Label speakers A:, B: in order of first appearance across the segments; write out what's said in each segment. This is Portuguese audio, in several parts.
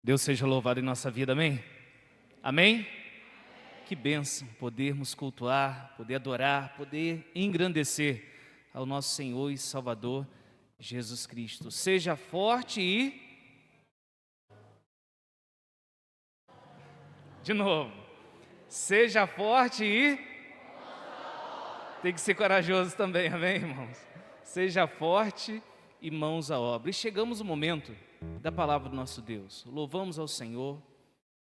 A: Deus seja louvado em nossa vida, amém? Amém? Que bênção podermos cultuar, poder adorar, poder engrandecer ao nosso Senhor e Salvador Jesus Cristo. Seja forte e... De novo. Seja forte e... Tem que ser corajoso também, amém, irmãos? Seja forte e mãos à obra. E chegamos no momento da palavra do nosso Deus. Louvamos ao Senhor.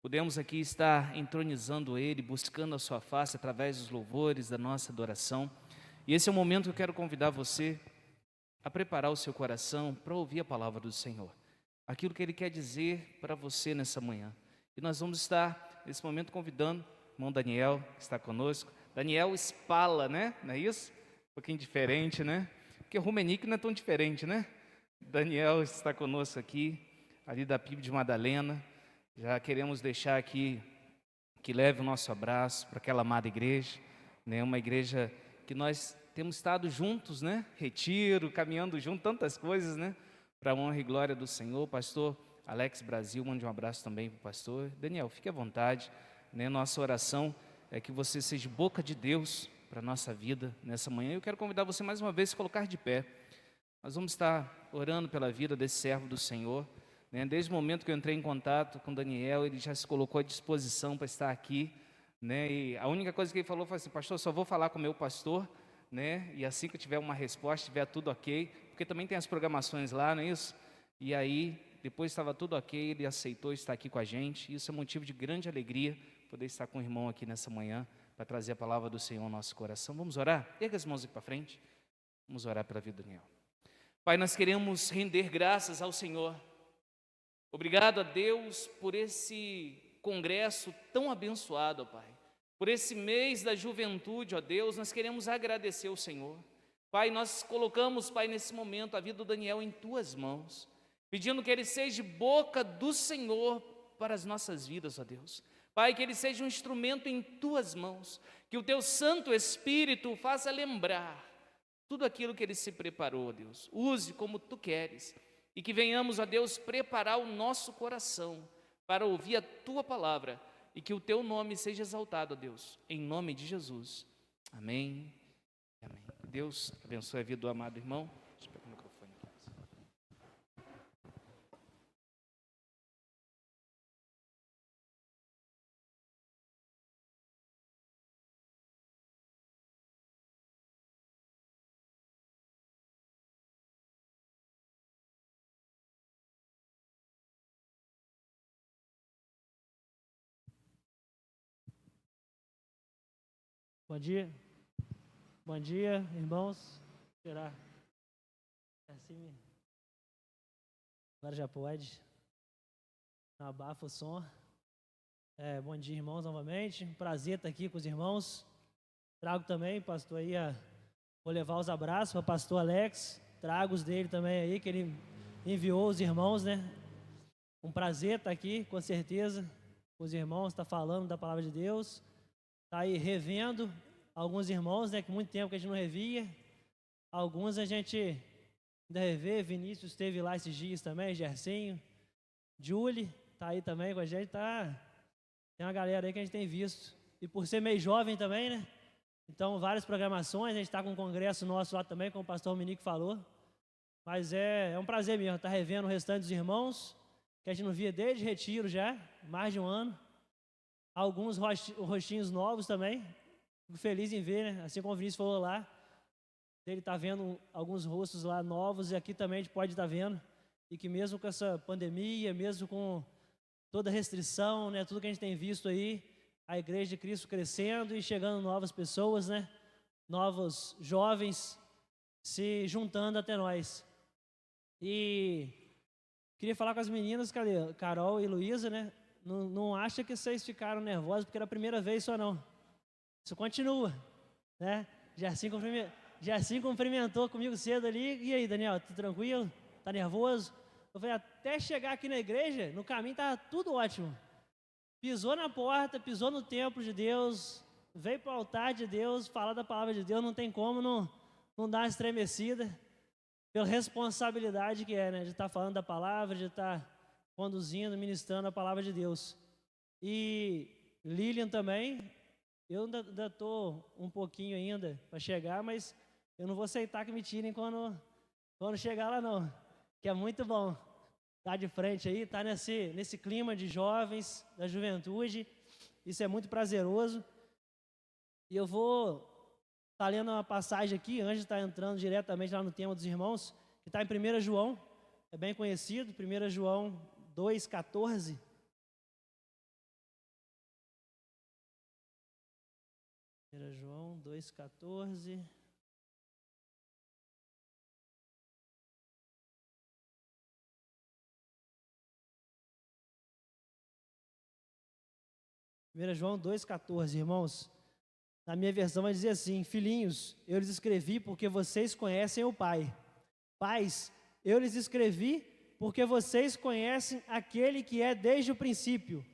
A: Podemos aqui estar entronizando Ele, buscando a sua face através dos louvores, da nossa adoração. E esse é o momento que eu quero convidar você a preparar o seu coração para ouvir a palavra do Senhor. Aquilo que Ele quer dizer para você nessa manhã. E nós vamos estar, nesse momento, convidando o irmão Daniel, que está conosco. Daniel Spala, né? Não é isso? Um pouquinho diferente, né? Porque o Rumenique não é tão diferente, né? Daniel está conosco aqui, ali da PIB de Madalena. Já queremos deixar aqui que leve o nosso abraço para aquela amada igreja, né? Uma igreja que nós temos estado juntos, né? Retiro, caminhando junto, tantas coisas, né? Para a honra e glória do Senhor. Pastor Alex Brasil, mande um abraço também para o pastor. Daniel, fique à vontade, né? Nossa oração é que você seja boca de Deus para a nossa vida nessa manhã. Eu quero convidar você mais uma vez a se colocar de pé. Nós vamos estar orando pela vida desse servo do Senhor, né? Desde o momento que eu entrei em contato com Daniel, ele já se colocou à disposição para estar aqui, né? E a única coisa que ele falou foi assim: pastor, só vou falar com o meu pastor, né? E assim que eu tiver uma resposta, tiver tudo ok, porque também tem as programações lá, não é isso? E aí, depois estava tudo ok, ele aceitou estar aqui com a gente. Isso é motivo de grande alegria, poder estar com o irmão aqui nessa manhã, para trazer a palavra do Senhor ao nosso coração. Vamos orar? Erga as mãos aqui para frente. Vamos orar pela vida do Daniel. Pai, nós queremos render graças ao Senhor. Obrigado a Deus por esse congresso tão abençoado, ó Pai. Por esse mês da juventude, ó Deus, nós queremos agradecer ao Senhor. Pai, nós colocamos, Pai, nesse momento a vida do Daniel em Tuas mãos, pedindo que ele seja boca do Senhor para as nossas vidas, ó Deus. Pai, que ele seja um instrumento em Tuas mãos, que o Teu Santo Espírito faça lembrar tudo aquilo que ele se preparou, ó Deus. Use como Tu queres. E que venhamos, ó Deus, preparar o nosso coração para ouvir a Tua palavra e que o Teu nome seja exaltado, ó Deus, em nome de Jesus. Amém. Amém. Deus abençoe a vida do amado irmão. Deixa eu pegar o microfone aqui.
B: Bom dia, irmãos. Tirar assim, agora já pode. Abafa o som. Bom dia, irmãos, novamente. Prazer estar aqui com os irmãos. Trago também, pastor, aí, vou levar os abraços para o pastor Alex. Trago os dele também aí, que ele enviou os irmãos, né? Um prazer estar aqui, com certeza. Os irmãos estão falando da palavra de Deus. Está aí revendo alguns irmãos, né, que muito tempo que a gente não revia. Alguns a gente ainda revê. Vinícius esteve lá esses dias também, Gersinho. Julie está aí também com a gente. Tem uma galera aí que a gente tem visto. E por ser meio jovem também, né? Então, várias programações. A gente está com um congresso nosso lá também, como o pastor Minique falou. Mas é um prazer mesmo estar revendo o restante dos irmãos, que a gente não via desde retiro já, mais de um ano. Alguns rostinhos novos também. Fico feliz em ver, né? Assim como o Vinícius falou lá, ele está vendo alguns rostos lá novos, e aqui também a gente pode estar vendo. E que mesmo com essa pandemia, mesmo com toda a restrição, né? Tudo que a gente tem visto aí, a Igreja de Cristo crescendo e chegando novas pessoas, né? Novos jovens se juntando até nós. E queria falar com as meninas, cadê? Carol e Luísa, né? Não acha que vocês ficaram nervosos porque era a primeira vez só, não. Isso continua, né? Gersim cumprimentou comigo cedo ali. E aí, Daniel, tudo tranquilo? Tá nervoso? Eu falei, até chegar aqui na igreja, no caminho estava tudo ótimo. Pisou na porta, pisou no templo de Deus, veio para o altar de Deus, falar da palavra de Deus, não tem como não dar uma estremecida, pela responsabilidade que é, né? De estar falando da palavra, de estar conduzindo, ministrando a palavra de Deus. E Lilian também, eu ainda estou um pouquinho ainda para chegar, mas eu não vou aceitar que me tirem quando chegar lá não, que é muito bom estar de frente aí, estar nesse clima de jovens, da juventude, isso é muito prazeroso. E eu vou estar lendo uma passagem aqui, antes de estar entrando diretamente lá no tema dos irmãos, que está em 1 João, é bem conhecido, 1 João 2,14. 1 João 2,14. João 2,14, irmãos. Na minha versão vai dizer assim: filhinhos, eu lhes escrevi porque vocês conhecem o Pai. Pais, eu lhes escrevi porque vocês conhecem aquele que é desde o princípio.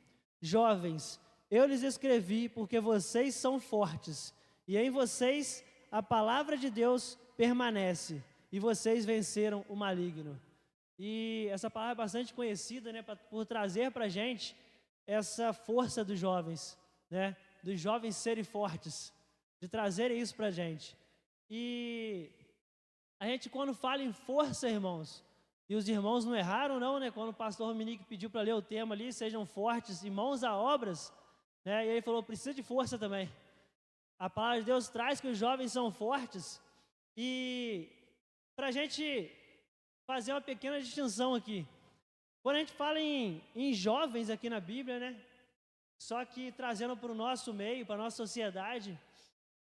B: Jovens, eu lhes escrevi porque vocês são fortes, e em vocês a palavra de Deus permanece, e vocês venceram o maligno. E essa palavra é bastante conhecida, né, por trazer para a gente essa força dos jovens, né, dos jovens serem fortes, de trazerem isso para a gente. E a gente, quando fala em força, irmãos, e os irmãos não erraram não, né, quando o pastor Dominique pediu para ler o tema ali, sejam fortes e mãos a obras, né, e ele falou, precisa de força também. A palavra de Deus traz que os jovens são fortes, e para a gente fazer uma pequena distinção aqui, quando a gente fala em jovens aqui na Bíblia, né, só que trazendo para o nosso meio, para a nossa sociedade,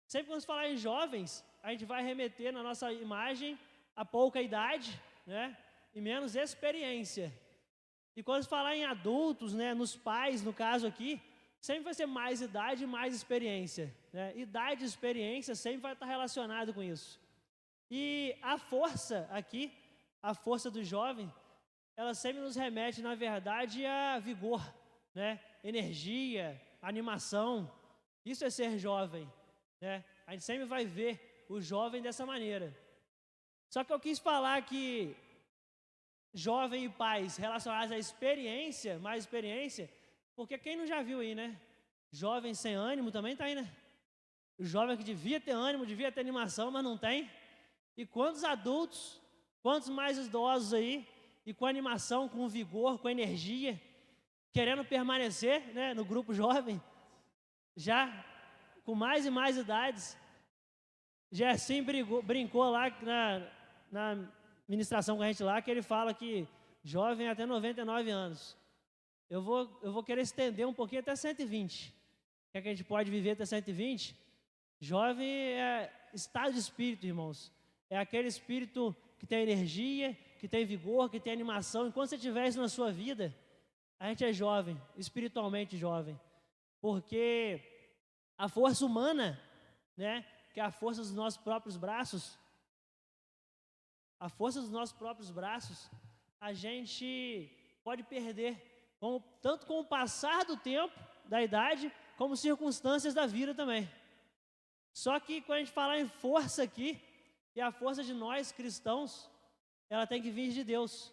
B: sempre que nós falar em jovens, a gente vai remeter na nossa imagem a pouca idade, né, e menos experiência. E quando falar em adultos, né, nos pais, no caso aqui, sempre vai ser mais idade e mais experiência, né? Idade e experiência sempre vai estar relacionado com isso. E a força aqui, a força do jovem, ela sempre nos remete, na verdade, a vigor, né? Energia, animação. Isso é ser jovem, né? A gente sempre vai ver o jovem dessa maneira. Só que eu quis falar que jovem e pais relacionados à experiência, mais experiência, porque quem não já viu aí, né? Jovem sem ânimo também tá aí, né? O jovem que devia ter ânimo, devia ter animação, mas não tem. E quantos adultos, quantos mais idosos aí, e com animação, com vigor, com energia, querendo permanecer, né, no grupo jovem, já com mais e mais idades. Gersim brincou lá na ministração com a gente lá, que ele fala que jovem é até 99 anos. Eu vou querer estender um pouquinho até 120. Que a gente pode viver até 120? Jovem é estado de espírito, irmãos. É aquele espírito que tem energia, que tem vigor, que tem animação. Enquanto você tiver isso na sua vida, a gente é jovem, espiritualmente jovem. Porque a força humana, né, que é a força dos nossos próprios braços, a gente pode perder, tanto com o passar do tempo, da idade, como circunstâncias da vida também. Só que quando a gente falar em força aqui, e a força de nós cristãos, ela tem que vir de Deus.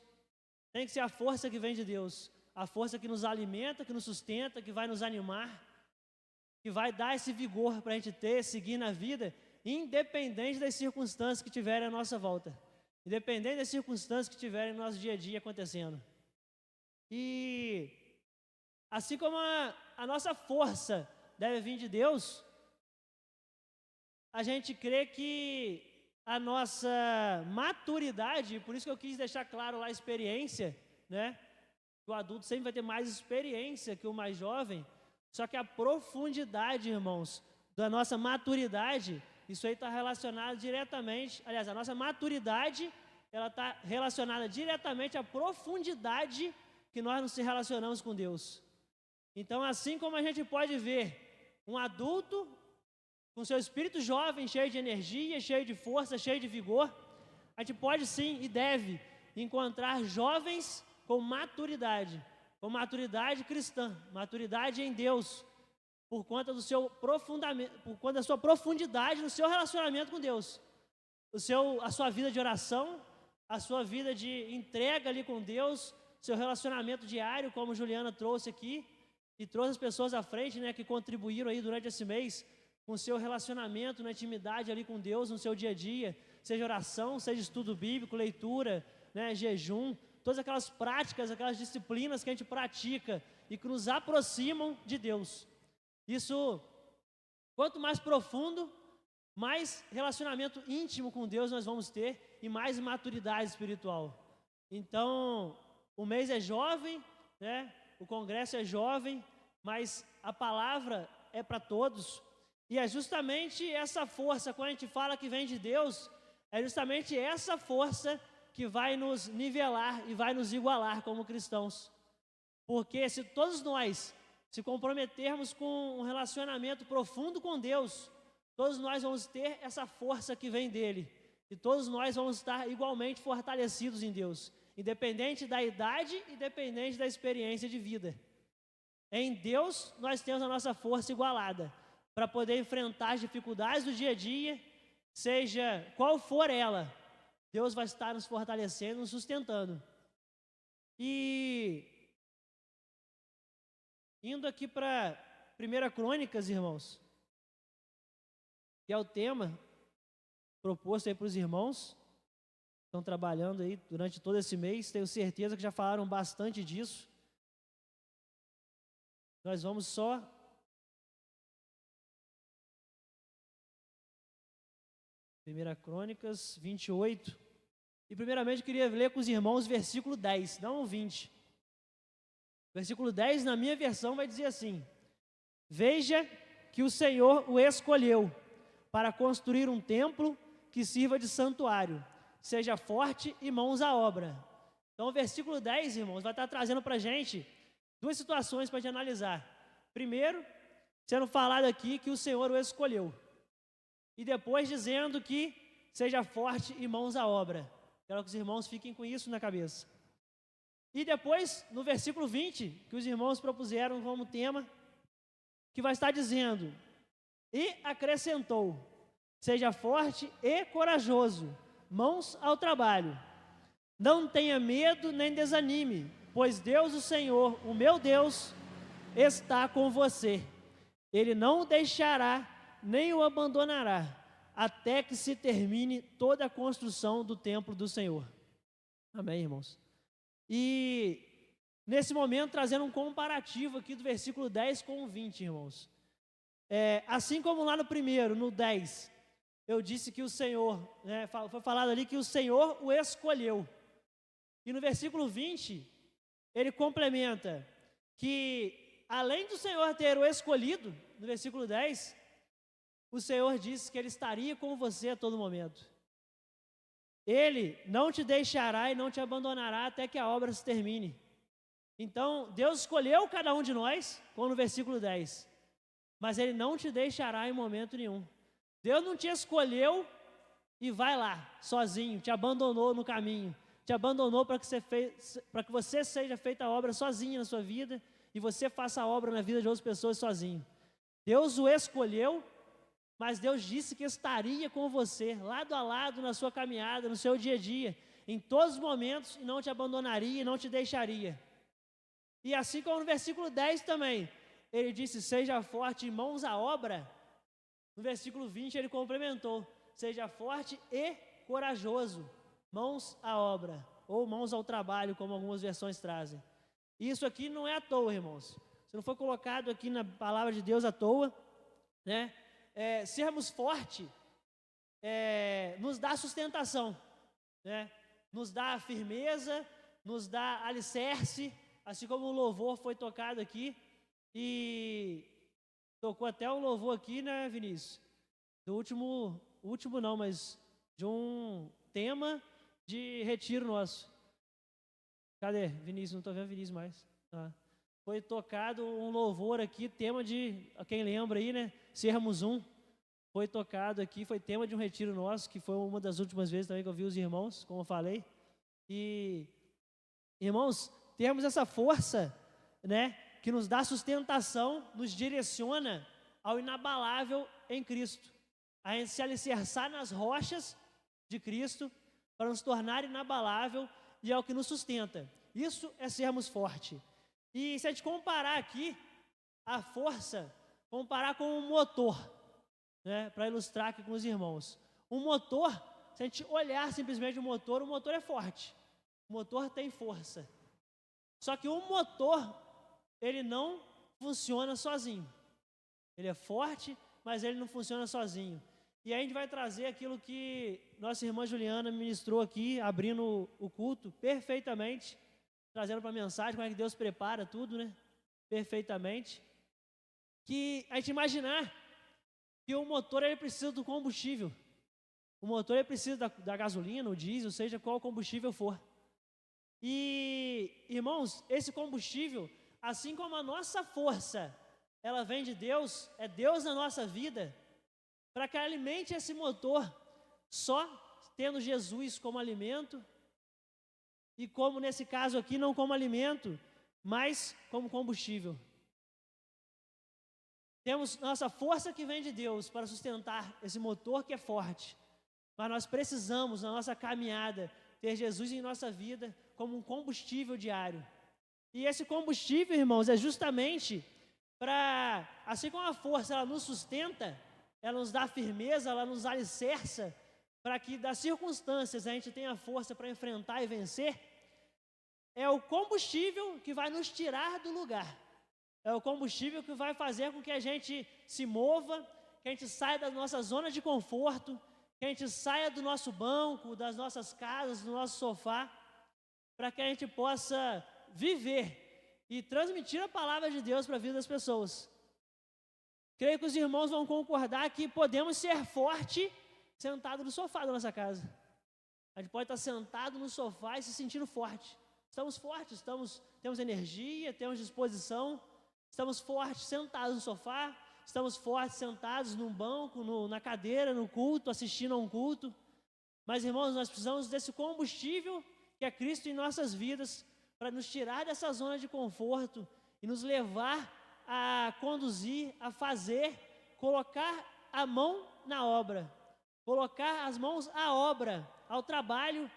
B: Tem que ser a força que vem de Deus. A força que nos alimenta, que nos sustenta, que vai nos animar, que vai dar esse vigor para a gente seguir na vida, independente das circunstâncias que tiverem à nossa volta. Independente das circunstâncias que tiverem no nosso dia a dia acontecendo. E assim como a nossa força deve vir de Deus, a gente crê que a nossa maturidade, por isso que eu quis deixar claro lá a experiência, né? O adulto sempre vai ter mais experiência que o mais jovem, só que a profundidade, irmãos, da nossa maturidade, isso aí está relacionado diretamente, aliás, a nossa maturidade, ela está relacionada diretamente à profundidade que nós nos relacionamos com Deus. Então, assim como a gente pode ver um adulto com seu espírito jovem, cheio de energia, cheio de força, cheio de vigor, a gente pode sim e deve encontrar jovens com maturidade cristã, maturidade em Deus, por conta do seu aprofundamento, por conta da sua profundidade no seu relacionamento com Deus, a sua vida de oração, a sua vida de entrega ali com Deus, seu relacionamento diário, como Juliana trouxe aqui, e trouxe as pessoas à frente, né, que contribuíram aí durante esse mês, com o seu relacionamento, na intimidade ali com Deus, no seu dia a dia, seja oração, seja estudo bíblico, leitura, né, jejum, todas aquelas práticas, aquelas disciplinas que a gente pratica e que nos aproximam de Deus. Isso, quanto mais profundo, mais relacionamento íntimo com Deus nós vamos ter e mais maturidade espiritual. Então, o mês é jovem, né? O congresso é jovem, mas a palavra é para todos. E é justamente essa força, quando a gente fala que vem de Deus, é justamente essa força que vai nos nivelar e vai nos igualar como cristãos. Porque se todos nós se comprometermos com um relacionamento profundo com Deus, todos nós vamos ter essa força que vem dele. E todos nós vamos estar igualmente fortalecidos em Deus, independente da idade, independente da experiência de vida. Em Deus nós temos a nossa força igualada para poder enfrentar as dificuldades do dia a dia, seja qual for ela, Deus vai estar nos fortalecendo, nos sustentando. E indo aqui para 1 Crônicas, irmãos, que é o tema proposto aí para os irmãos que estão trabalhando aí durante todo esse mês, tenho certeza que já falaram bastante disso. Nós vamos só Primeira Crônicas 28. E primeiramente eu queria ler com os irmãos o versículo 10, não o 20. Versículo 10 na minha versão vai dizer assim: veja que o Senhor o escolheu para construir um templo que sirva de santuário, seja forte e mãos à obra. Então o versículo 10, irmãos, vai estar trazendo para a gente duas situações para a gente analisar. Primeiro, sendo falado aqui que o Senhor o escolheu. E depois dizendo que seja forte e mãos à obra. Quero que os irmãos fiquem com isso na cabeça. E depois, no versículo 20, que os irmãos propuseram como tema, que vai estar dizendo: e acrescentou, seja forte e corajoso, mãos ao trabalho. Não tenha medo nem desanime, pois Deus, o Senhor, o meu Deus, está com você. Ele não o deixará, nem o abandonará, até que se termine toda a construção do templo do Senhor. Amém, irmãos? E nesse momento, trazendo um comparativo aqui do versículo 10 com o 20, irmãos. Assim como lá no primeiro, no 10, eu disse que o Senhor, né, foi falado ali que o Senhor o escolheu. E no versículo 20, ele complementa que, além do Senhor ter o escolhido, no versículo 10, o Senhor disse que Ele estaria com você a todo momento. Ele não te deixará e não te abandonará até que a obra se termine. Então, Deus escolheu cada um de nós, como no versículo 10, mas Ele não te deixará em momento nenhum. Deus não te escolheu e vai lá, sozinho, te abandonou no caminho, te abandonou para que você seja feita a obra sozinho na sua vida e você faça a obra na vida de outras pessoas sozinho. Deus o escolheu, mas Deus disse que estaria com você, lado a lado, na sua caminhada, no seu dia a dia, em todos os momentos, e não te abandonaria e não te deixaria. E assim como no versículo 10 também, ele disse, seja forte e mãos à obra. No versículo 20 ele complementou, seja forte e corajoso, mãos à obra, ou mãos ao trabalho, como algumas versões trazem. Isso aqui não é à toa, irmãos. Isso não foi colocado aqui na palavra de Deus à toa, né? Sermos fortes nos dá sustentação, né? Nos dá firmeza, nos dá alicerce, assim como o louvor foi tocado aqui, e tocou até um louvor aqui, né, Vinícius? Do último não, mas de um tema de retiro nosso. Cadê, Vinícius? Não estou vendo Vinícius mais. Foi tocado um louvor aqui, tema de, quem lembra aí, né? Sermos um. Foi tocado aqui, foi tema de um retiro nosso, que foi uma das últimas vezes também que eu vi os irmãos, como eu falei. E, irmãos, temos essa força, né? Que nos dá sustentação, nos direciona ao inabalável em Cristo. A gente se alicerçar nas rochas de Cristo para nos tornar inabalável e é o que nos sustenta. Isso é sermos fortes. E se a gente comparar aqui a força, comparar com um motor, né, para ilustrar aqui com os irmãos. Um motor, se a gente olhar simplesmente o motor é forte. O motor tem força. Só que o motor, ele não funciona sozinho. Ele é forte, mas ele não funciona sozinho. E aí a gente vai trazer aquilo que nossa irmã Juliana ministrou aqui, abrindo o culto perfeitamente, trazendo para a mensagem, como é que Deus prepara tudo, né? Perfeitamente. Que a gente imaginar que o motor ele precisa do combustível. O motor ele precisa da gasolina, o diesel, seja qual combustível for. E, irmãos, esse combustível, assim como a nossa força, ela vem de Deus, é Deus na nossa vida, para que alimente esse motor, só tendo Jesus como alimento, e como nesse caso aqui, não como alimento, mas como combustível. Temos nossa força que vem de Deus para sustentar esse motor que é forte, mas nós precisamos, na nossa caminhada, ter Jesus em nossa vida como um combustível diário. E esse combustível, irmãos, é justamente para, assim como a força ela nos sustenta, ela nos dá firmeza, ela nos alicerça, para que das circunstâncias a gente tenha força para enfrentar e vencer, é o combustível que vai nos tirar do lugar. É o combustível que vai fazer com que a gente se mova, que a gente saia da nossa zona de conforto, que a gente saia do nosso banco, das nossas casas, do nosso sofá, para que a gente possa viver e transmitir a palavra de Deus para a vida das pessoas. Creio que os irmãos vão concordar que podemos ser fortes sentados no sofá da nossa casa. A gente pode estar sentado no sofá e se sentindo forte. Estamos fortes, temos energia, temos disposição, estamos fortes sentados no sofá, estamos fortes sentados num banco, na cadeira, no culto, assistindo a um culto. Mas, irmãos, nós precisamos desse combustível que é Cristo em nossas vidas, para nos tirar dessa zona de conforto e nos levar a conduzir, a fazer, colocar a mão na obra, colocar as mãos à obra, ao trabalho.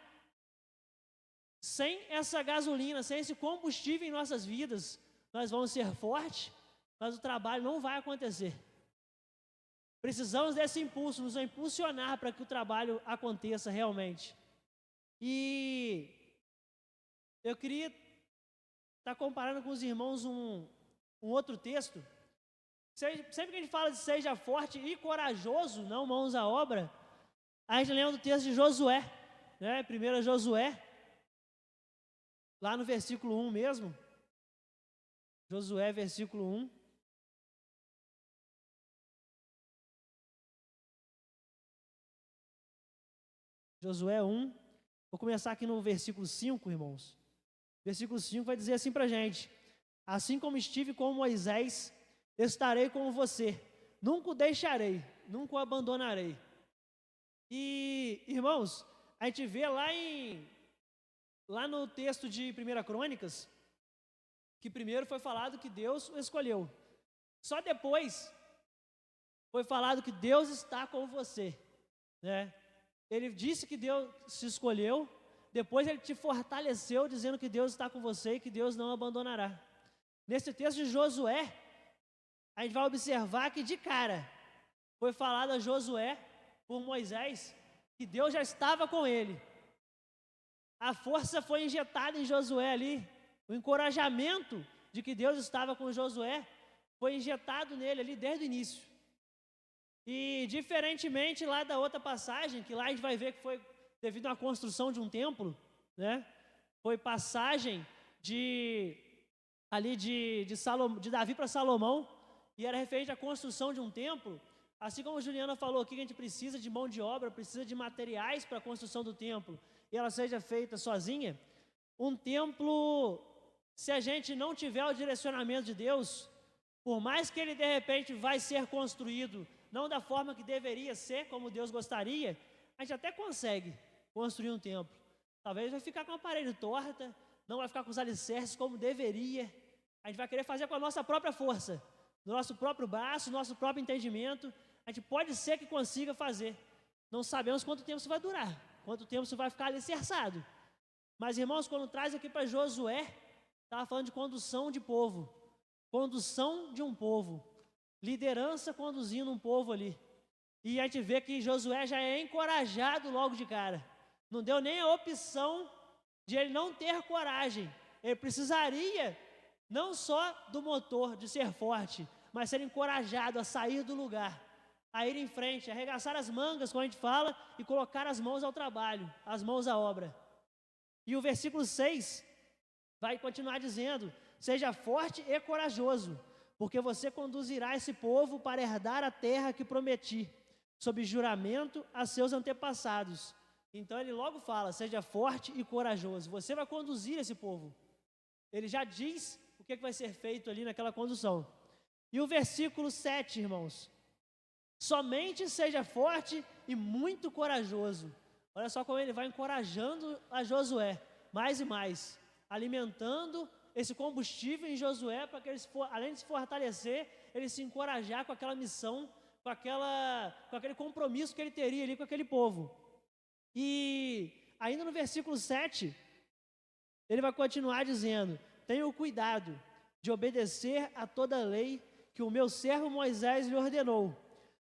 B: Sem essa gasolina, sem esse combustível em nossas vidas, nós vamos ser fortes, mas o trabalho não vai acontecer. Precisamos desse impulso, nos impulsionar para que o trabalho aconteça realmente. E eu queria estar comparando com os irmãos um outro texto. Sempre que a gente fala de seja forte e corajoso, não mãos à obra, a gente lembra do texto de Josué, né? 1 Josué, lá no versículo 1 mesmo. Josué, versículo 1. Josué 1. Vou começar aqui no versículo 5, irmãos. Versículo 5 vai dizer assim para a gente: assim como estive com Moisés, estarei com você. Nunca o deixarei, nunca o abandonarei. E, irmãos, a gente vê lá no texto de 1 Crônicas, que primeiro foi falado que Deus o escolheu. Só depois foi falado que Deus está com você, né? Ele disse que Deus se escolheu, depois ele te fortaleceu dizendo que Deus está com você e que Deus não abandonará. Nesse texto de Josué, a gente vai observar que de cara foi falado a Josué por Moisés que Deus já estava com ele. A força foi injetada em Josué ali, o encorajamento de que Deus estava com Josué foi injetado nele ali desde o início. E diferentemente lá da outra passagem, que lá a gente vai ver que foi devido à construção de um templo, né? Foi passagem de Davi para Salomão, e era referente à construção de um templo. Assim como a Juliana falou aqui, que a gente precisa de mão de obra, precisa de materiais para a construção do templo, e ela seja feita sozinha. Um templo, se a gente não tiver o direcionamento de Deus, por mais que ele de repente vai ser construído não da forma que deveria ser, como Deus gostaria, a gente até consegue construir um templo. Talvez vai ficar com a parede torta, não vai ficar com os alicerces como deveria. A gente vai querer fazer com a nossa própria força, do nosso próprio braço, nosso próprio entendimento. A gente pode ser que consiga fazer. Não sabemos quanto tempo isso vai durar, quanto tempo isso vai ficar alicerçado. Mas, irmãos, quando traz aqui para Josué, estava falando de condução de povo, condução de um povo, liderança conduzindo um povo ali. E a gente vê que Josué já é encorajado logo de cara. Não deu nem a opção de ele não ter coragem. Ele precisaria não só do motor, de ser forte, mas ser encorajado a sair do lugar, a ir em frente, a arregaçar as mangas, como a gente fala, e colocar as mãos ao trabalho, as mãos à obra. E o versículo 6 vai continuar dizendo: seja forte e corajoso, porque você conduzirá esse povo para herdar a terra que prometi, sob juramento a seus antepassados. Então ele logo fala: seja forte e corajoso, você vai conduzir esse povo. Ele já diz o que vai ser feito ali naquela condução. E o versículo 7, irmãos: somente seja forte e muito corajoso. Olha só como ele vai encorajando a Josué, mais e mais, alimentando esse combustível em Josué, para que eles, além de se fortalecer, ele se encorajar com aquela missão, com aquele compromisso que ele teria ali com aquele povo. E ainda no versículo 7, ele vai continuar dizendo: tenha cuidado de obedecer a toda a lei que o meu servo Moisés lhe ordenou.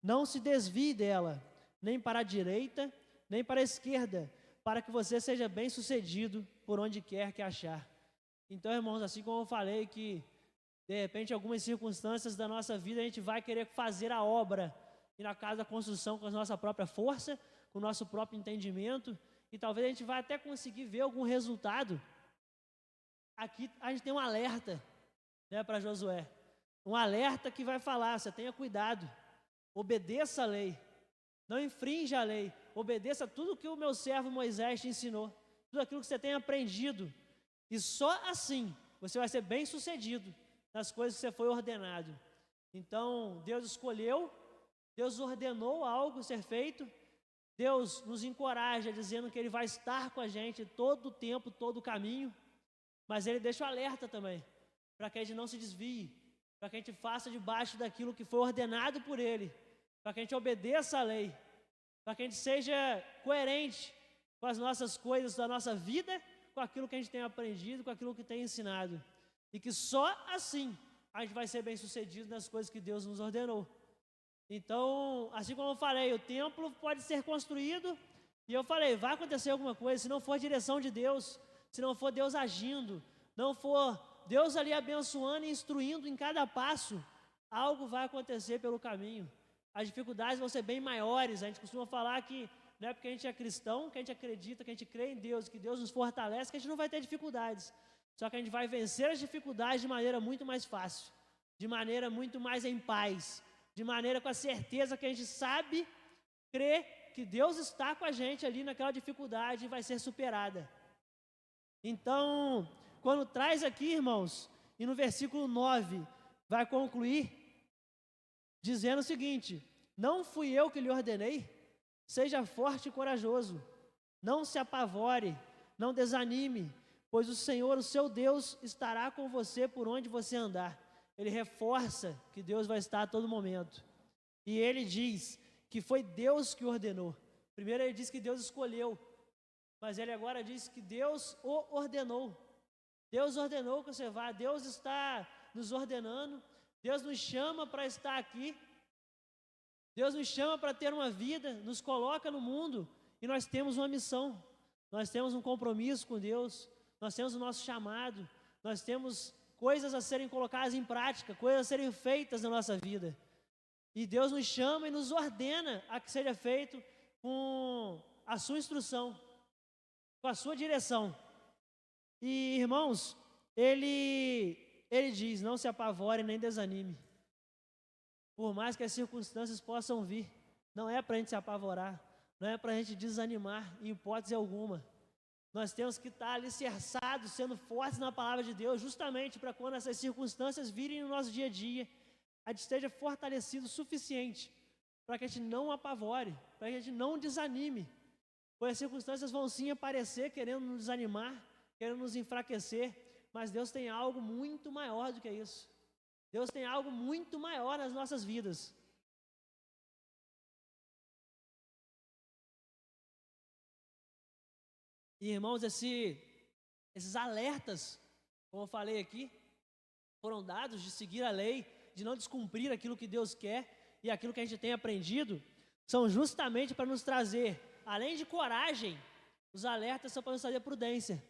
B: Não se desvie dela, nem para a direita, nem para a esquerda, para que você seja bem sucedido por onde quer que achar. Então, irmãos, assim como eu falei que, de repente, algumas circunstâncias da nossa vida, a gente vai querer fazer a obra, e na casa da construção com a nossa própria força, com o nosso próprio entendimento, e talvez a gente vai até conseguir ver algum resultado. Aqui a gente tem um alerta, né, para Josué. Um alerta que vai falar: você tenha cuidado, obedeça a lei, não infrinja a lei, obedeça tudo que o meu servo Moisés te ensinou, tudo aquilo que você tem aprendido, e só assim você vai ser bem sucedido nas coisas que você foi ordenado. Então Deus escolheu, Deus ordenou algo ser feito, Deus nos encoraja dizendo que Ele vai estar com a gente todo o tempo, todo o caminho, mas Ele deixa o alerta também, para que a gente não se desvie, para que a gente faça debaixo daquilo que foi ordenado por Ele, para que a gente obedeça a lei, para que a gente seja coerente com as nossas coisas da nossa vida, com aquilo que a gente tem aprendido, com aquilo que tem ensinado, e que só assim a gente vai ser bem sucedido nas coisas que Deus nos ordenou. Então, assim como eu falei, o templo pode ser construído, e eu falei, vai acontecer alguma coisa, se não for direção de Deus, se não for Deus agindo, não for Deus ali abençoando e instruindo em cada passo, algo vai acontecer pelo caminho. As dificuldades vão ser bem maiores. A gente costuma falar que não é porque a gente é cristão, que a gente acredita, que a gente crê em Deus, que Deus nos fortalece, que a gente não vai ter dificuldades. Só que a gente vai vencer as dificuldades de maneira muito mais fácil, de maneira muito mais em paz, de maneira com a certeza que a gente sabe, crê que Deus está com a gente ali naquela dificuldade e vai ser superada. Então, quando traz aqui, irmãos, e no versículo 9, vai concluir dizendo o seguinte: não fui eu que lhe ordenei, seja forte e corajoso, não se apavore, não desanime, pois o Senhor, o seu Deus, estará com você por onde você andar. Ele reforça que Deus vai estar a todo momento. E ele diz que foi Deus que ordenou. Primeiro ele diz que Deus escolheu, mas ele agora diz que Deus o ordenou. Deus ordenou que você vá, Deus está nos ordenando, Deus nos chama para estar aqui, Deus nos chama para ter uma vida, nos coloca no mundo, e nós temos uma missão, nós temos um compromisso com Deus, nós temos o nosso chamado, nós temos coisas a serem colocadas em prática, coisas a serem feitas na nossa vida. E Deus nos chama e nos ordena a que seja feito com a sua instrução, com a sua direção. E, irmãos, ele diz: não se apavore nem desanime. Por mais que as circunstâncias possam vir, não é para a gente se apavorar, não é para a gente desanimar em hipótese alguma. Nós temos que estar alicerçados, sendo fortes na palavra de Deus, justamente para quando essas circunstâncias virem no nosso dia a dia, a gente esteja fortalecido o suficiente para que a gente não apavore, para que a gente não desanime. Pois as circunstâncias vão sim aparecer querendo nos desanimar, querendo nos enfraquecer, mas Deus tem algo muito maior do que isso. Deus tem algo muito maior nas nossas vidas. E, irmãos, esses alertas, como eu falei aqui, foram dados de seguir a lei, de não descumprir aquilo que Deus quer e aquilo que a gente tem aprendido, são justamente para nos trazer, além de coragem, os alertas são para nos trazer prudência.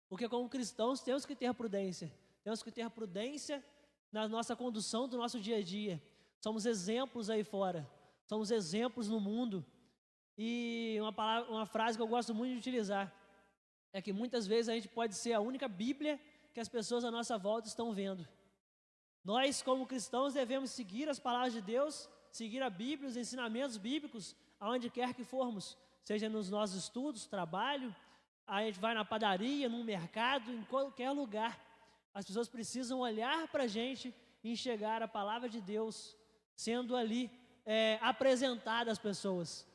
B: Porque como cristãos temos que ter prudência. Temos que ter prudência na nossa condução do nosso dia a dia. Somos exemplos aí fora. Somos exemplos no mundo. E uma frase que eu gosto muito de utilizar é que muitas vezes a gente pode ser a única Bíblia que as pessoas à nossa volta estão vendo. Nós, como cristãos, devemos seguir as palavras de Deus, seguir a Bíblia, os ensinamentos bíblicos, aonde quer que formos, seja nos nossos estudos, trabalho, a gente vai na padaria, no mercado, em qualquer lugar. As pessoas precisam olhar para a gente e enxergar a palavra de Deus sendo ali apresentada às pessoas.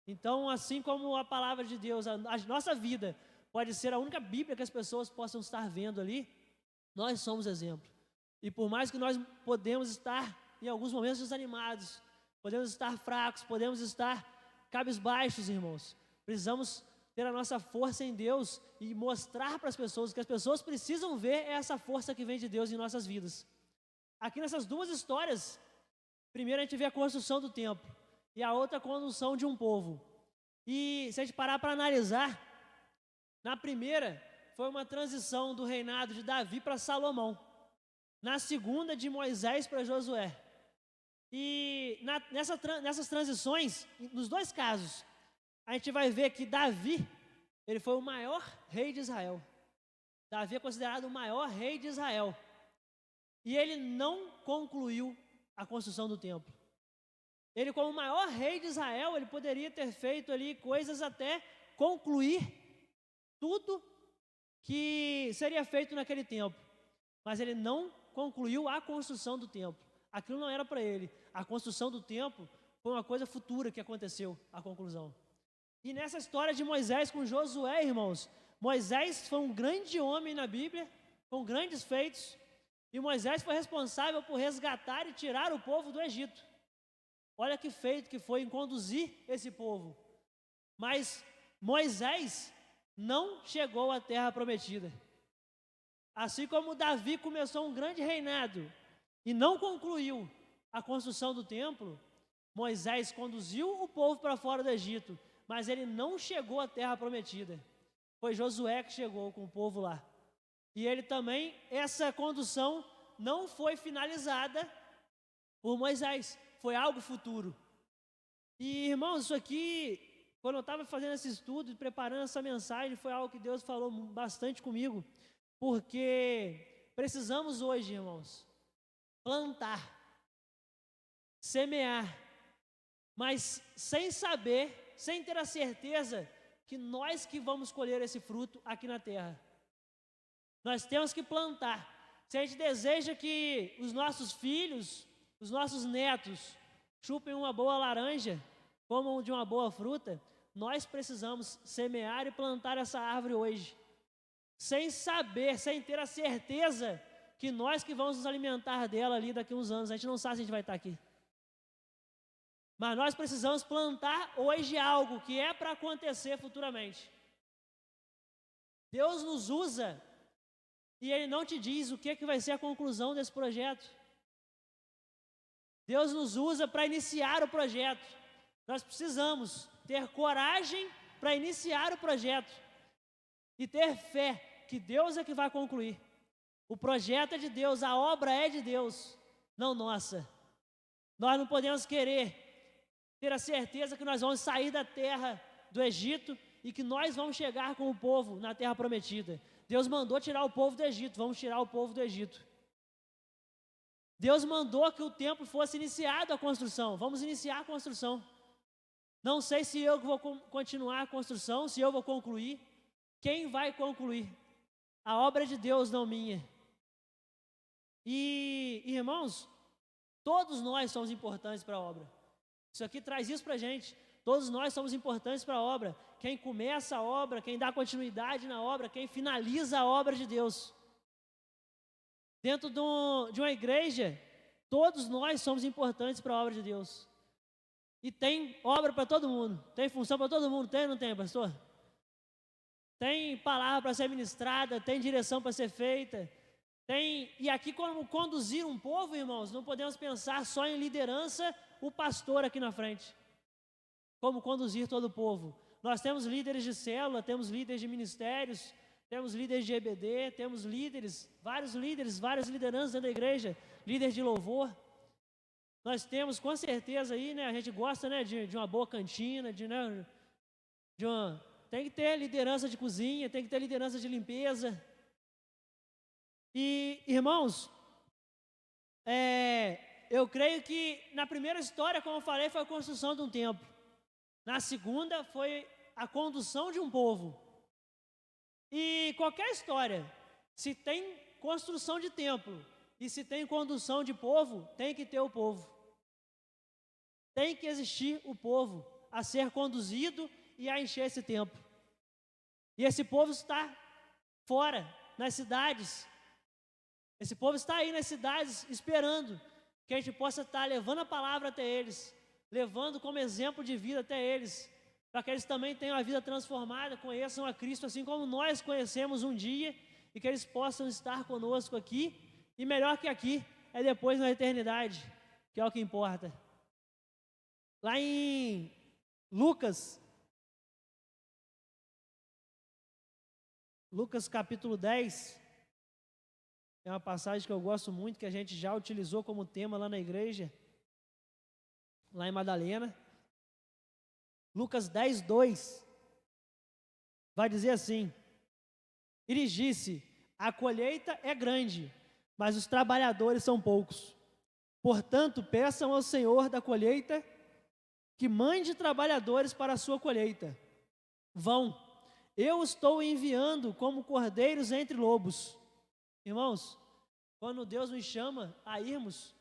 B: Então, assim como a palavra de Deus, a nossa vida pode ser a única Bíblia que as pessoas possam estar vendo ali, nós somos exemplo. E por mais que nós podemos estar, em alguns momentos, desanimados, podemos estar fracos, podemos estar cabisbaixos, irmãos, precisamos ter a nossa força em Deus e mostrar para as pessoas, que as pessoas precisam ver essa força que vem de Deus em nossas vidas. Aqui nessas duas histórias, primeiro a gente vê a construção do templo e a outra a construção de um povo. E se a gente parar para analisar, na primeira foi uma transição do reinado de Davi para Salomão, na segunda de Moisés para Josué. E nessas transições, nos dois casos, a gente vai ver que Davi, ele foi o maior rei de Israel. Davi é considerado o maior rei de Israel. E ele não concluiu a construção do templo. Ele, como o maior rei de Israel, ele poderia ter feito ali coisas até concluir tudo que seria feito naquele tempo. Mas ele não concluiu a construção do templo. Aquilo não era para ele. A construção do templo foi uma coisa futura que aconteceu, a conclusão. E nessa história de Moisés com Josué, irmãos, Moisés foi um grande homem na Bíblia, com grandes feitos, e Moisés foi responsável por resgatar e tirar o povo do Egito. Olha que feito que foi em conduzir esse povo. Mas Moisés não chegou à terra prometida. Assim como Davi começou um grande reinado e não concluiu a construção do templo, Moisés conduziu o povo para fora do Egito, mas ele não chegou à terra prometida. Foi Josué que chegou com o povo lá. E ele também, essa condução não foi finalizada por Moisés, foi algo futuro. E irmãos, isso aqui, quando eu estava fazendo esse estudo e preparando essa mensagem, foi algo que Deus falou bastante comigo, porque precisamos hoje, irmãos, plantar, semear, mas sem saber, sem ter a certeza que nós que vamos colher esse fruto aqui na terra. Nós temos que plantar. Se a gente deseja que os nossos filhos, os nossos netos, chupem uma boa laranja, comam de uma boa fruta, nós precisamos semear e plantar essa árvore hoje. Sem saber, sem ter a certeza que nós que vamos nos alimentar dela ali daqui a uns anos. A gente não sabe se a gente vai estar aqui. Mas nós precisamos plantar hoje algo que é para acontecer futuramente. Deus nos usa e Ele não te diz o que vai ser a conclusão desse projeto. Deus nos usa para iniciar o projeto. Nós precisamos ter coragem para iniciar o projeto e ter fé que Deus é que vai concluir. O projeto é de Deus, a obra é de Deus, não nossa. Nós não podemos querer ter a certeza que nós vamos sair da terra do Egito e que nós vamos chegar com o povo na terra prometida. Deus mandou tirar o povo do Egito, vamos tirar o povo do Egito. Deus mandou que o templo fosse iniciado a construção, vamos iniciar a construção. Não sei se eu vou continuar a construção, se eu vou concluir. Quem vai concluir? A obra é de Deus, não minha. E, irmãos, todos nós somos importantes para a obra. Isso aqui traz isso para a gente. Todos nós somos importantes para a obra. Quem começa a obra, quem dá continuidade na obra, quem finaliza a obra de Deus. Dentro de uma igreja, todos nós somos importantes para a obra de Deus. E tem obra para todo mundo. Tem função para todo mundo. Tem ou não tem, pastor? tem palavra para ser ministrada, tem direção para ser feita, e aqui como conduzir um povo, irmãos, não podemos pensar só em liderança, o pastor aqui na frente, como conduzir todo o povo. Nós temos líderes de célula, temos líderes de ministérios, temos líderes de EBD, temos várias lideranças dentro da igreja, líderes de louvor. Nós temos, com certeza, aí, né, a gente gosta, né, de uma boa cantina, tem que ter liderança de cozinha, tem que ter liderança de limpeza. E, irmãos, eu creio que na primeira história, como eu falei, foi a construção de um templo. Na segunda, foi a condução de um povo. E qualquer história, se tem construção de templo e se tem condução de povo, tem que ter o povo. Tem que existir o povo a ser conduzido e a encher esse templo. E esse povo está fora, nas cidades. Esse povo está aí nas cidades esperando que a gente possa estar levando a palavra até eles, levando como exemplo de vida até eles, para que eles também tenham a vida transformada, conheçam a Cristo assim como nós conhecemos um dia, e que eles possam estar conosco aqui, e melhor que aqui, é depois na eternidade, que é o que importa. Lá em Lucas capítulo 10, é uma passagem que eu gosto muito, que a gente já utilizou como tema lá na igreja, lá em Madalena. Lucas 10, 2, vai dizer assim: e lhes disse, a colheita é grande, mas os trabalhadores são poucos. Portanto, peçam ao Senhor da colheita que mande trabalhadores para a sua colheita. Vão, eu estou enviando como cordeiros entre lobos. Irmãos, quando Deus nos chama a irmos,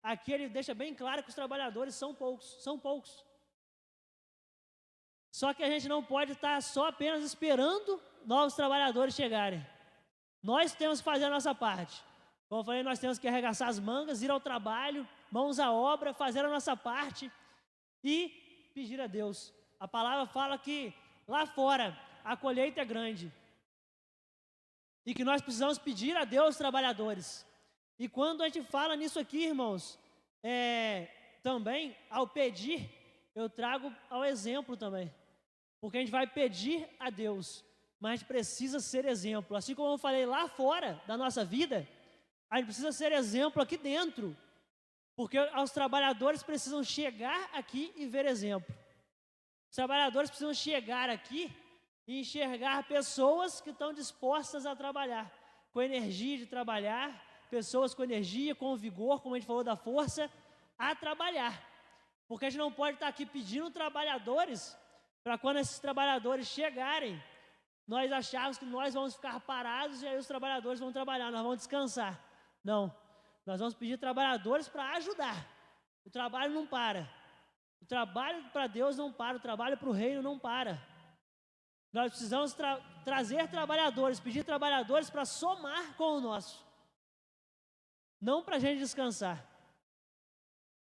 B: aqui Ele deixa bem claro que os trabalhadores são poucos. Só que a gente não pode estar só apenas esperando novos trabalhadores chegarem. Nós temos que fazer a nossa parte. Como eu falei, nós temos que arregaçar as mangas, ir ao trabalho, mãos à obra, fazer a nossa parte e pedir a Deus. A palavra fala que lá fora a colheita é grande e que nós precisamos pedir a Deus trabalhadores. E quando a gente fala nisso aqui, irmãos, também ao pedir, eu trago ao exemplo também, porque a gente vai pedir a Deus, mas a gente precisa ser exemplo. Assim como eu falei lá fora da nossa vida, a gente precisa ser exemplo aqui dentro, porque os trabalhadores precisam chegar aqui e ver exemplo. Os trabalhadores precisam chegar aqui e enxergar pessoas que estão dispostas a trabalhar, com energia de trabalhar, pessoas com energia, com vigor, como a gente falou da força, a trabalhar. Porque a gente não pode estar aqui pedindo trabalhadores para quando esses trabalhadores chegarem, nós acharmos que nós vamos ficar parados e aí os trabalhadores vão trabalhar, nós vamos descansar. Não, nós vamos pedir trabalhadores para ajudar. O trabalho não para. O trabalho para Deus não para, o trabalho para o reino não para. Nós precisamos trazer trabalhadores, pedir trabalhadores para somar com o nosso, não para a gente descansar.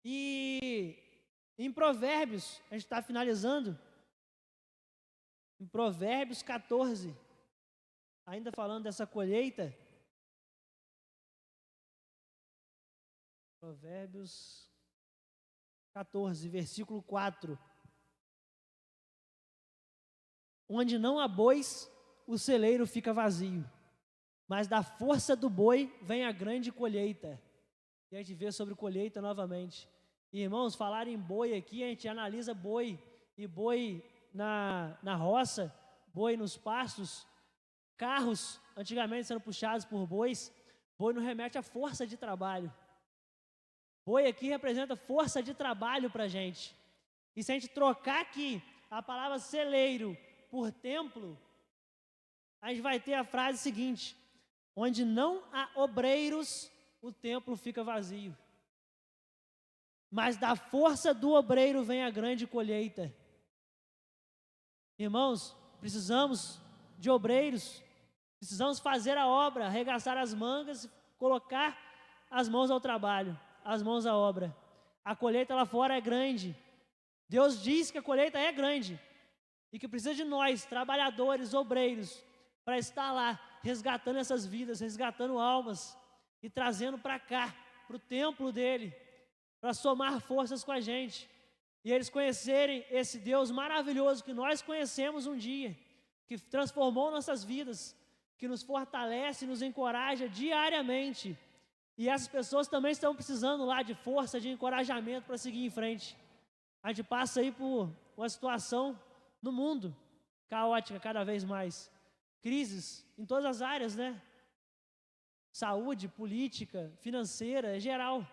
B: E em Provérbios, a gente está finalizando, em Provérbios 14, ainda falando dessa colheita, Provérbios 14, versículo 4. Onde não há bois, o celeiro fica vazio, mas da força do boi vem a grande colheita. E a gente vê sobre colheita novamente. E, irmãos, falar em boi aqui, a gente analisa boi, e boi na roça, boi nos pastos, carros antigamente sendo puxados por bois. Boi não remete à força de trabalho. Boi aqui representa força de trabalho para a gente. E se a gente trocar aqui a palavra celeiro por templo, a gente vai ter a frase seguinte: onde não há obreiros, o templo fica vazio. Mas da força do obreiro vem a grande colheita. Irmãos, precisamos de obreiros, precisamos fazer a obra, arregaçar as mangas, colocar as mãos ao trabalho, as mãos à obra. A colheita lá fora é grande. Deus diz que a colheita é grande. e que precisa de nós, trabalhadores, obreiros, para estar lá, resgatando essas vidas, resgatando almas e trazendo para cá, para o templo dele, para somar forças com a gente, e eles conhecerem esse Deus maravilhoso que nós conhecemos um dia, que transformou nossas vidas, que nos fortalece, nos encoraja diariamente. E essas pessoas também estão precisando lá de força, de encorajamento para seguir em frente. A gente passa aí por uma situação no mundo caótica cada vez mais. Crises em todas as áreas, né? Saúde, política, financeira, geral.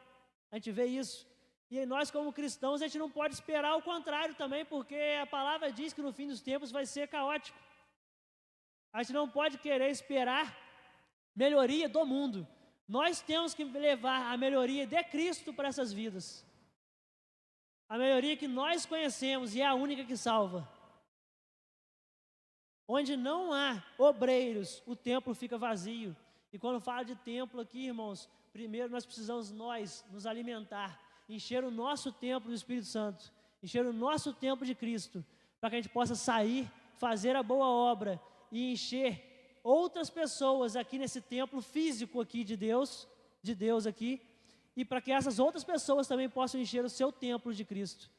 B: A gente vê isso. E nós, como cristãos, a gente não pode esperar o contrário também, porque a palavra diz que no fim dos tempos vai ser caótico. A gente não pode querer esperar melhoria do mundo. Nós temos que levar a melhoria de Cristo para essas vidas. A melhoria que nós conhecemos e é a única que salva. Onde não há obreiros, o templo fica vazio. E quando fala de templo aqui, irmãos, primeiro nós precisamos nos alimentar, encher o nosso templo do Espírito Santo, encher o nosso templo de Cristo, para que a gente possa sair, fazer a boa obra e encher outras pessoas aqui nesse templo físico aqui de Deus aqui, e para que essas outras pessoas também possam encher o seu templo de Cristo,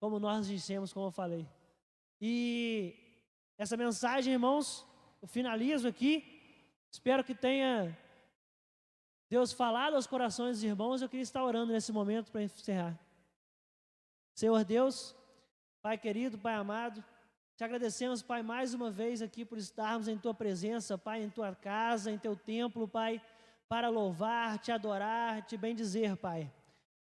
B: como nós enchemos, como eu falei. E essa mensagem, irmãos, eu finalizo aqui, espero que tenha Deus falado aos corações dos irmãos. Eu queria estar orando nesse momento para encerrar. Senhor Deus, Pai querido, Pai amado, te agradecemos, Pai, mais uma vez aqui por estarmos em Tua presença, Pai, em Tua casa, em Teu templo, Pai, para louvar, Te adorar, Te bendizer, Pai.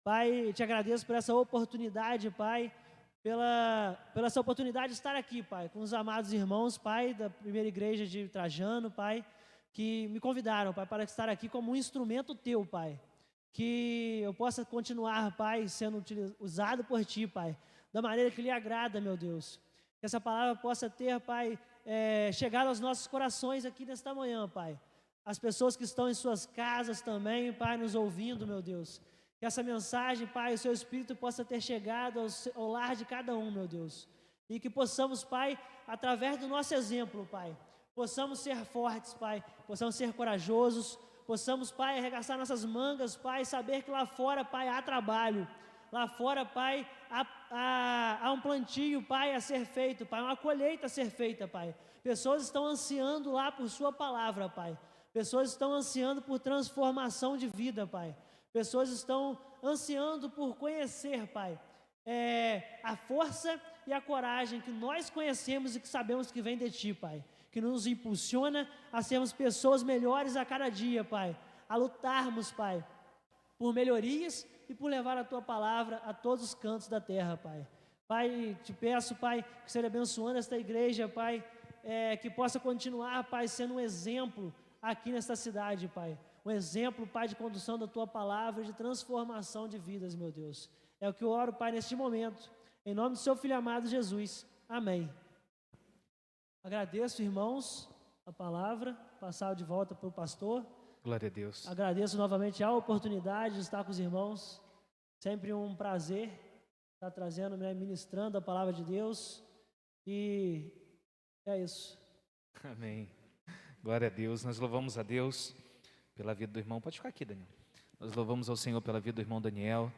B: Pai, te agradeço por essa oportunidade, Pai, pela essa oportunidade de estar aqui, Pai, com os amados irmãos, Pai, da primeira igreja de Trajano, Pai, que me convidaram, Pai, para estar aqui como um instrumento Teu, Pai. Que eu possa continuar, Pai, sendo usado por Ti, Pai, da maneira que lhe agrada, meu Deus. Que essa palavra possa ter, Pai, chegado aos nossos corações aqui nesta manhã, Pai. As pessoas que estão em suas casas também, Pai, nos ouvindo, meu Deus. Que essa mensagem, Pai, o Seu Espírito possa ter chegado ao lar de cada um, meu Deus. E que possamos, Pai, através do nosso exemplo, Pai, possamos ser fortes, Pai, possamos ser corajosos, possamos, Pai, arregaçar nossas mangas, Pai, saber que lá fora, Pai, há trabalho. Lá fora, Pai, há um plantio, Pai, a ser feito, Pai, uma colheita a ser feita, Pai. Pessoas estão ansiando lá por Sua palavra, Pai. Pessoas estão ansiando por transformação de vida, Pai. Pessoas estão ansiando por conhecer, Pai, a força e a coragem que nós conhecemos e que sabemos que vem de Ti, Pai. Que nos impulsiona a sermos pessoas melhores a cada dia, Pai. A lutarmos, Pai, por melhorias e por levar a Tua palavra a todos os cantos da terra, Pai. Pai, te peço, Pai, que seja abençoando esta igreja, Pai, que possa continuar, Pai, sendo um exemplo aqui nesta cidade, Pai. Um exemplo, Pai, de condução da Tua palavra e de transformação de vidas, meu Deus. É o que eu oro, Pai, neste momento. Em nome do Seu Filho amado Jesus. Amém. Agradeço, irmãos, a palavra, passar de volta para o pastor.
A: Glória a Deus.
B: Agradeço novamente a oportunidade de estar com os irmãos. Sempre um prazer estar trazendo, ministrando a palavra de Deus. E é isso.
A: Amém. Glória a Deus. Nós louvamos a Deus pela vida do irmão. Pode ficar aqui, Daniel. Nós louvamos ao Senhor pela vida do irmão Daniel,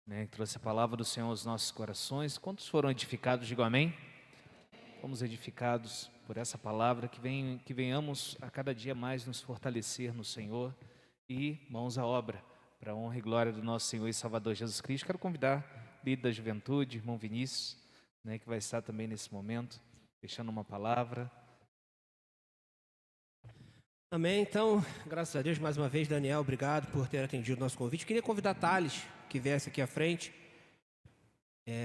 A: que trouxe a palavra do Senhor aos nossos corações. Quantos foram edificados? Digo amém. Fomos edificados por essa palavra, que venhamos a cada dia mais nos fortalecer no Senhor e mãos à obra, para a honra e glória do nosso Senhor e Salvador Jesus Cristo. Quero convidar o líder da juventude, irmão Vinícius, que vai estar também nesse momento, deixando uma palavra.
C: Amém. Então, graças a Deus, mais uma vez, Daniel, obrigado por ter atendido o nosso convite. Queria convidar Thales, que viesse aqui à frente.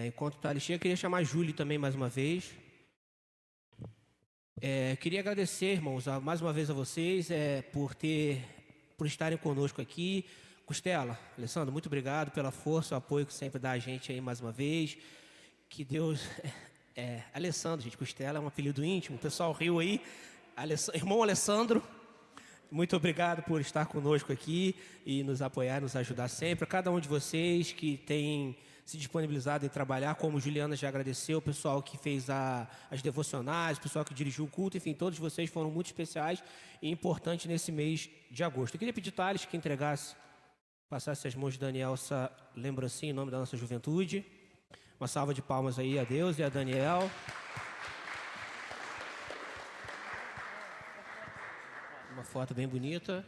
C: Enquanto o Thales chega, queria chamar a Júlia também mais uma vez. Queria agradecer, irmãos, mais uma vez a vocês por estarem conosco aqui. Costela, Alessandro, muito obrigado pela força, o apoio que sempre dá a gente aí mais uma vez. Que Deus... Alessandro, gente, Costela é um apelido íntimo, o pessoal riu aí. Irmão Alessandro, muito obrigado por estar conosco aqui e nos apoiar, nos ajudar sempre. A cada um de vocês que tem se disponibilizado em trabalhar, como Juliana já agradeceu, o pessoal que fez as devocionais, o pessoal que dirigiu o culto, enfim, todos vocês foram muito especiais e importantes nesse mês de agosto. Eu queria pedir, Thales, que entregasse, passasse as mãos de Daniel essa lembrancinha em nome da nossa juventude. Uma salva de palmas aí a Deus e a Daniel. Uma foto bem bonita.